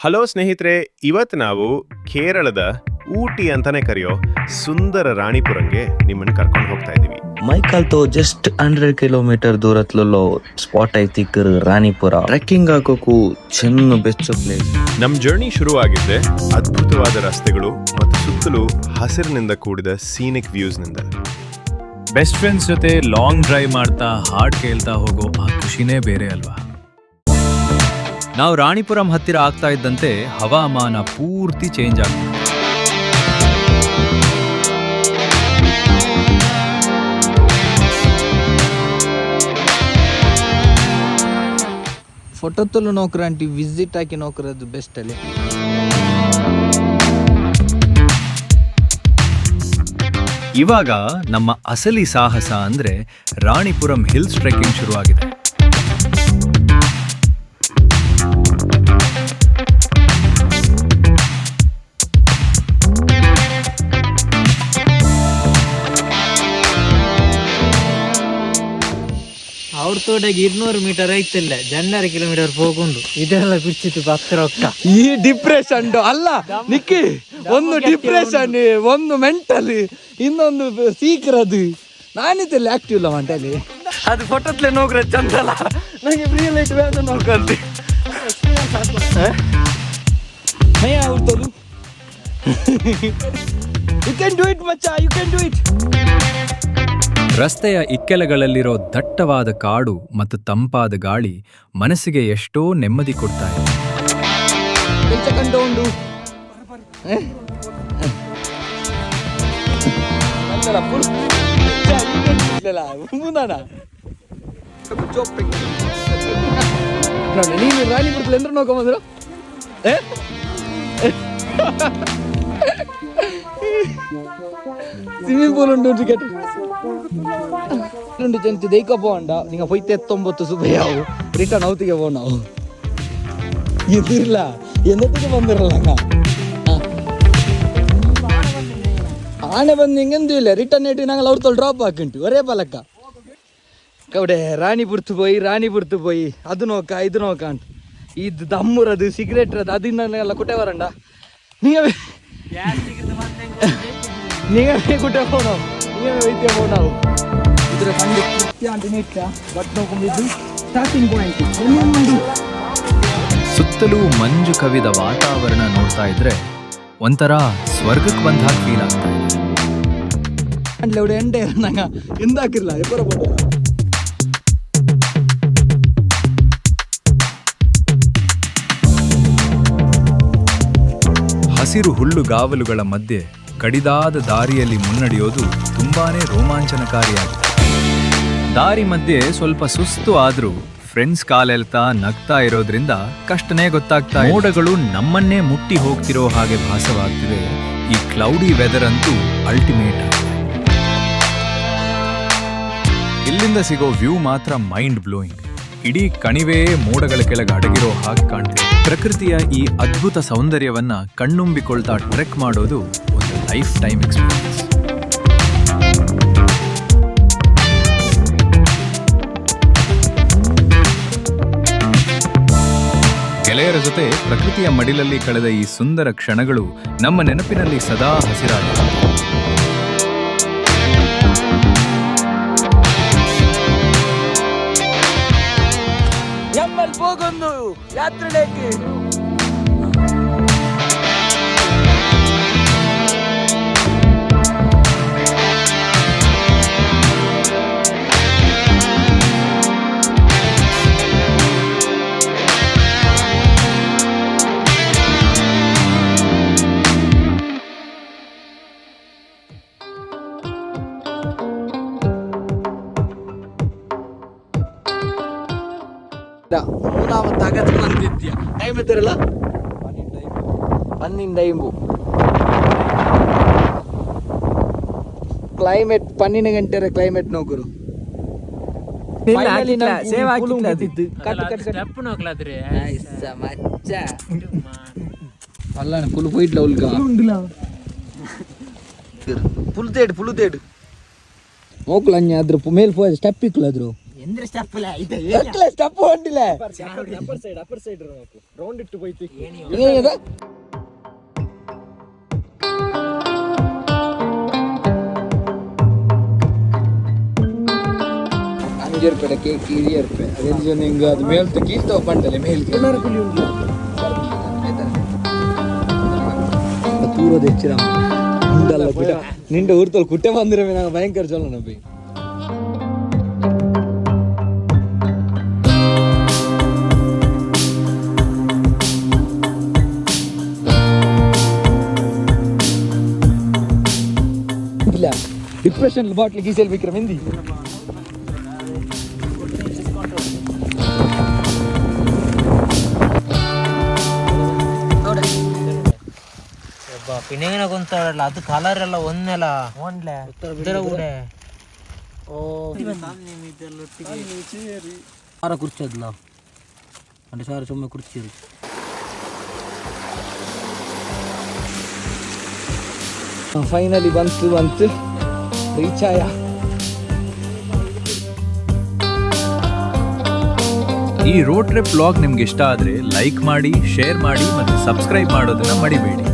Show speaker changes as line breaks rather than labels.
Hello ಸ್ನೇಹಿತರೆ, ಇವತ್ತು ನಾವು ಕೇರಳದ ಊಟಿ ಅಂತಾನೆ ಕರೆಯೋ ಸುಂದರ ರಾಣಿಪುರಂಗೆ ನಿಮ್ಮನ್ನು ಕರ್ಕೊಂಡು ಹೋಗ್ತಾ ಇದ್ದೀವಿ.
మైకాల్తో జస్ట్ 100 కిలోమీటర్ దూరత్లలో ಸ್ಪಾಟ್ ಐತಿ ರಾಣಿಪುರ. ಟ್ರೆಕ್ಕಿಂಗ್ ಆಗೋಕು ಚೆನ್ನ ಬೆಚ್ಚ ಪ್ಲೇಸ್.
ನಮ್ಮ ಜರ್ನಿ ಶುರು ಆಗಿದ್ದೆ ಅದ್ಭುತವಾದ ರಸ್ತೆಗಳು ಮತ್ತು ಸುತ್ತಲೂ ಹಸಿರಿನಿಂದ ಕೂಡಿದ ಸೀನಿಕ್ ವ್ಯೂಸ್ನಿಂದ.
ಬೆಸ್ಟ್ ಫ್ರೆಂಡ್ಸ್ ಜೊತೆ ಲಾಂಗ್ ಡ್ರೈವ್ ಮಾಡ್ತಾ ಹಾಡ್ ಕೇಳ್ತಾ ಹೋಗೋ ಆ ಖುಷಿನೇ ಬೇರೆ ಅಲ್ವಾ. ನಾವು ರಾಣಿಪುರಂ ಹತ್ತಿರ ಆಗ್ತಾ ಇದ್ದಂತೆ ಹವಾಮಾನ ಪೂರ್ತಿ ಚೇಂಜ್ ಆಗ್ತದೆ.
ಫೋಟೋತ್ತಲು ನೋಕ್ರ ಅಂಟಿ ವಿಸಿಟ್ ಹಾಕಿ ನೋಕ್ರದ್ದು ಬೆಸ್ಟ್ ಅಲ್ಲಿ.
ಇವಾಗ ನಮ್ಮ ಅಸಲಿ ಸಾಹಸ ಅಂದ್ರೆ ರಾಣಿಪುರಂ ಹಿಲ್ಸ್ ಟ್ರೆಕ್ಕಿಂಗ್ ಶುರುವಾಗಿದೆ.
ಅವ್ರ ತೋಟಗೆ 200 ಮೀಟರ್ ಐತಿಲ್ಲ, 200 ಕಿಲೋಮೀಟರ್ ಹೋಗುಂಡು ಇದೆಲ್ಲ ಬಿಚ್ಚಿತ್ತು ಭಕ್ತರ ಒಕ್ಕ.
ಈ ಡಿಪ್ರೆಷನ್ ಅಲ್ಲ ನಿಕ್ಕಿ, ಒಂದು ಡಿಪ್ರೆಷನ್, ಒಂದು ಮೆಂಟಲ್, ಇನ್ನೊಂದು ಸೀಕ್ರದು. ನಾನಿತ್ತಲ್ಲಿ ಆಕ್ಟಿವ್ ಇಲ್ಲ ಮಂಟಲಿ. ಅದು ಫೋಟೋತ್ಲೆ ನೋಡ್ರೆ ಚಂದಲ್ಲ, ನಂಗೆ ರಿಯಲ್ ಲೈಟ್ ಬೇಡ ನೋಡ್ಕೊಂತ. ಯು ಕ್ಯಾನ್ ಡೂ ಇಟ್ ಮಚ್ಚ, ಯು ಕ್ಯಾನ್ ಡೂ ಇಟ್.
ರಸ್ತೆಯ ಇಕ್ಕೆಲಗಳಲ್ಲಿರೋ ದಟ್ಟವಾದ ಕಾಡು ಮತ್ತು ತಂಪಾದ ಗಾಳಿ ಮನಸ್ಸಿಗೆ ಎಷ್ಟೋ ನೆಮ್ಮದಿ ಕೊಡ್ತಾ ಇದೆ.
ನೀನು ರಾಣಿಪುರದಲ್ಲಿ ಎಂದ್ರೆ ನೋಕೊಂಬಂದ್ರು ಸ್ವಿಮ್ಮಿಂಗ್ ಪೂಲ್ ಉಂಟು, ಟಿಕೆಟ್ ಉಂಟು, ಚೆಂಚು ದೈಕ ಪೋಂಡ ನಿಂಗೆ ಪೊಯ್ತೆ 90 ಸುಬಯಾವು ರಿಟರ್ನ್ ಔತಿಗೆ ಪೋ. ನಾವು ಇದಿರ್ಲ ಎಂದತ್ತಿಗೆ ಬಂದಿರಲ್ಲ ಹಂಗ ಆನೆ ಬಂದು ಹಿಂಗೆಂದು ಇಲ್ಲ ರಿಟರ್ನ್ ಏಟಿ ನಂಗೆ ಅವ್ರ ತೊಲ್ ಡ್ರಾಪ್ ಹಾಕಿಂಟು ಒರೇ ಪಾಲಕ್ಕ ಕವಡೆ ರಾಣಿಪುರ್ತು ಪೋಯಿ ಅದು ನೋಕ ಇದು ನೋಕ ಅಂಟು ಇದು ದಮ್ಮುರದು ಸಿಗರೇಟ್ ರದು ಅದನ್ನೆಲ್ಲ ಕುಟೆ ಬರಂಡ ನೀವೇ ಕುಟೆ ಪೋಣವು ನೀವೇ ವೈದ್ಯ ಪೋಣವು ಇದರ ಕಂಡು ಕೃತ್ಯ ಅಂತ ನಿಟ್ಟ ಬಟ್ ನೋಕೊಂಡಿದ್ದು ಸ್ಟಾರ್ಟಿಂಗ್ ಪಾಯಿಂಟ್.
ಸುತ್ತಲೂ ಮಂಜು ಕವಿದ ವಾತಾವರಣ ನೋಡ್ತಾ ಇದ್ರೆ ಒಂಥರ ಸ್ವರ್ಗಕ್ಕೆ ಬಂದ ಹಾಗೆ ಫೀಲ್ ಆಗ್ತಾ ಇದೆ.
ഇവിടെ എന്റെ എന്താക്കില്ല എപ്പോ പോട്ടോ.
ಹಸಿರು ಹುಲ್ಲುಗಾವಲುಗಳ ಮಧ್ಯೆ ಕಡಿದಾದ ದಾರಿಯಲ್ಲಿ ಮುನ್ನಡೆಯೋದು ತುಂಬಾನೇ ರೋಮಾಂಚನಕಾರಿಯಾಗಿದೆ. ದಾರಿ ಮಧ್ಯೆ ಸ್ವಲ್ಪ ಸುಸ್ತು ಆದ್ರೂ ಫ್ರೆಂಡ್ಸ್ ಕಾಲೆಲ್ತಾ ನಗ್ತಾ ಇರೋದ್ರಿಂದ ಕಷ್ಟನೇ ಗೊತ್ತಾಗ್ತಾ. ಮೋಡಗಳು ನಮ್ಮನ್ನೇ ಮುಟ್ಟಿ ಹೋಗ್ತಿರೋ ಹಾಗೆ ಭಾಸವಾಗ್ತಿದೆ. ಈ ಕ್ಲೌಡಿ ವೆದರ್ ಅಂತೂ ಅಲ್ಟಿಮೇಟ್ ಆಗಿದೆ. ಇಲ್ಲಿಂದ ಸಿಗೋ ವ್ಯೂ ಮಾತ್ರ ಮೈಂಡ್ ಬ್ಲೋಯಿಂಗ್. ಇಡೀ ಕಣಿವೆ ಮೋಡಗಳ ಕೆಳಗೆ ಅಡಗಿರೋ ಹಾಗೆ ಕಾಣ್ತಿದೆ. ಪ್ರಕೃತಿಯ ಈ ಅದ್ಭುತ ಸೌಂದರ್ಯವನ್ನ ಕಣ್ಣುಂಬಿಕೊಳ್ತಾ ಟ್ರೆಕ್ ಮಾಡೋದು ಒಂದು ಲೈಫ್ ಟೈಮ್ ಎಕ್ಸ್ಪೀರಿಯನ್ಸ್. ಗೆಳೆಯರ ಜೊತೆ ಪ್ರಕೃತಿಯ ಮಡಿಲಲ್ಲಿ ಕಳೆದ ಈ ಸುಂದರ ಕ್ಷಣಗಳು ನಮ್ಮ ನೆನಪಿನಲ್ಲಿ ಸದಾ ಹಸಿರಾಗಿದೆ.
ಎಮ್ಮಲ್ ಹೋಗೊಂದು ಯಾತ್ರೆಗೆ ಮೂന്നാಮത്തെ അകത്ത് വന്നെത്തിയ ടൈം എത്രല്ല 12 ಕ್ಲೈಮೇಟ್ 12 ಗಂಟೆ ಕ್ಲೈಮೇಟ್ ನೋಕರು ಅಲ್ಲ ಫುಲ್ ಹೋಯ್ಟ್ಲ ಉಲ್ಗ ಫುಲ್ ತೇಡು ಮೋಕ್ಲ ಅದ್ರ ಮೇಲೆ ಸ್ಟೆಪ್ ಇಕ್ಲಾದ್ರು ಸ್ಟೆಪ್ ಹೊಂಟಿಲ್ಲ ಏನಿದೆ ₹5 ಕೇಕ್ ₹20 ಅದೇ ನಿಂಗೆ ಅದು ಮೇಲ್ತು ಕೀಳ್ತಾವ ಬಂಡಲೆ ಮೇಲ್ಗೆ ತೂರೋದು ಹೆಚ್ಚಿನ ಉಂಡಲ್ಲ ಬಿಡ ನಿಂಡ ಊರ್ತಲ್ಲಿ ಕುಟ್ಟೆ ಬಂದಿರ ನಂಗೆ ಭಯಂಕರ ಚಲೋ ನಬ್ಬಿ ಇಲ್ಲ ಡಿಪ್ರೆಷನ್ ಬಾಟ್ಲಿ ಗೀಸಲ್ ಬಿಕ್ರ ಮೆಂದಿ
ಪಿಣೆಗಿನ ಕೊಂತಾಡಲ್ಲ ಅದು ಕಲರ್ ಎಲ್ಲ ಒಂದೆಲ್ಲ ಒಂದ್ಲೆ ಇದರ ಕೂಡ ಸಾರ ಕುರ್ಚದ್ಲ అంటే ಸಾರ ಸುಮ್ಮನೆ ಕುರ್ಚಿ
ಫೈನಲಿ ಬಂತು ರೀಚ್ ಆಯ
ಈ ರೋಡ್ ಟ್ರಿಪ್ ವ್ಲಾಗ್ ನಿಮ್ಗೆ ಇಷ್ಟ ಆದ್ರೆ ಲೈಕ್ ಮಾಡಿ, ಶೇರ್ ಮಾಡಿ ಮತ್ತು ಸಬ್ಸ್ಕ್ರೈಬ್ ಮಾಡೋದನ್ನ ಮರಿಬೇಡಿ.